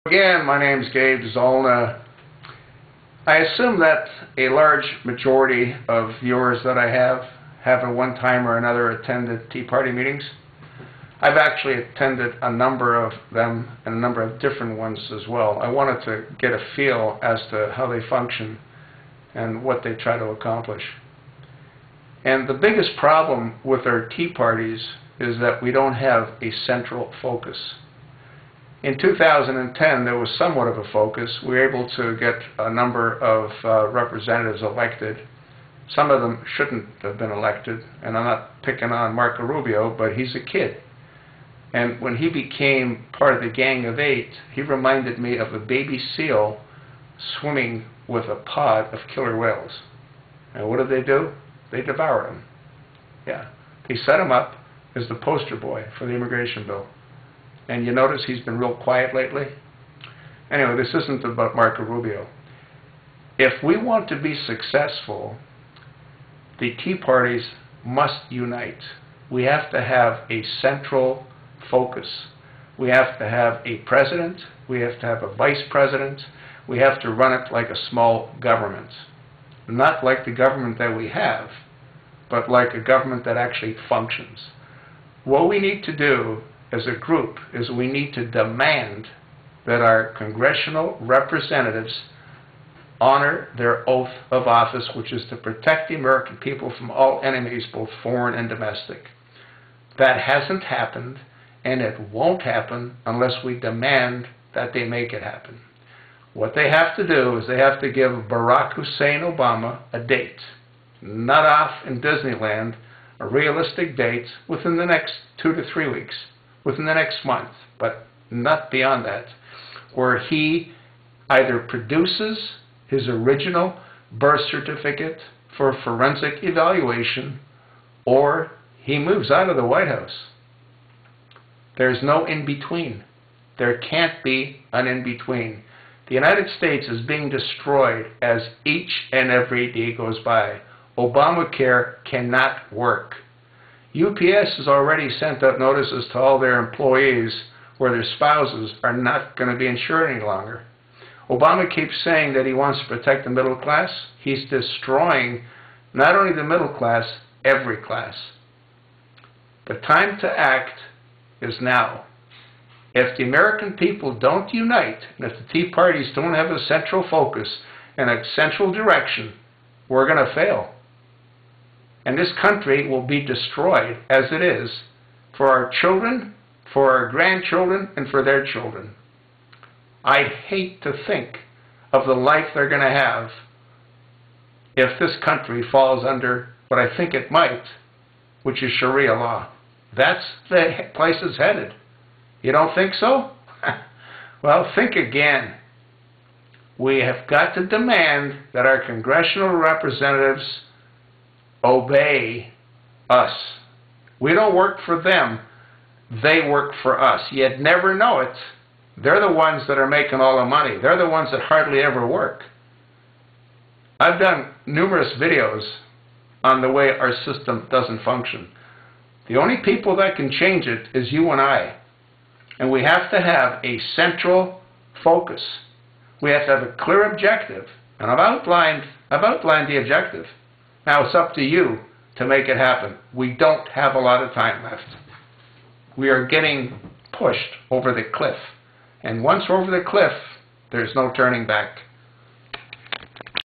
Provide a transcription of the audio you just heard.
Again, my name is Gabe Zolna. I assume that a large majority of viewers that I have at one time or another attended Tea Party meetings. I've actually attended a number of them and a number of different ones as well. I wanted to get a feel as to how they function and what they try to accomplish. And the biggest problem with our Tea Parties is that we don't have a central focus. In 2010, there was somewhat of a focus. We were able to get a number of representatives elected. Some of them shouldn't have been elected, and I'm not picking on Marco Rubio, but he's a kid. And when he became part of the Gang of Eight, he reminded me of a baby seal swimming with a pod of killer whales. And what did they do? They devoured him. Yeah. They set him up as the poster boy for the immigration bill. And you notice he's been real quiet lately? Anyway, this isn't about Marco Rubio. If we want to be successful, the Tea Parties must unite. We have to have a central focus. We have to have a president. We have to have a vice president. We have to run it like a small government. Not like the government that we have, but like a government that actually functions. What we need to do as a group is we need to demand that our congressional representatives honor their oath of office, which is to protect the American people from all enemies, both foreign and domestic. That hasn't happened, and it won't happen unless we demand that they make it happen. What they have to do is they have to give Barack Hussein Obama a date, not off in Disneyland, a realistic date within the next 2 to 3 weeks, within the next month, but not beyond that, where he either produces his original birth certificate for forensic evaluation or he moves out of the White House. There's no in-between. There can't be an in-between. The United States is being destroyed as each and every day goes by. Obamacare cannot work. UPS has already sent out notices to all their employees where their spouses are not going to be insured any longer. Obama keeps saying that he wants to protect the middle class. He's destroying not only the middle class, every class. The time to act is now. If the American people don't unite, and if the Tea Parties don't have a central focus and a central direction, we're going to fail. And this country will be destroyed as it is for our children, for our grandchildren, and for their children. I'd hate to think of the life they're going to have if this country falls under what I think it might, which is Sharia law. That's the place it's headed. You don't think so? Well, think again. We have got to demand that our congressional representatives obey us. We don't work for them. They work for us. You'd never know it. They're the ones that are making all the money. They're the ones that hardly ever work. I've done numerous videos on the way our system doesn't function. The only people that can change it is you and I. And we have to have a central focus. We have to have a clear objective. And I've outlined the objective. Now it's up to you to make it happen. We don't have a lot of time left. We are getting pushed over the cliff. And once we're over the cliff, there's no turning back.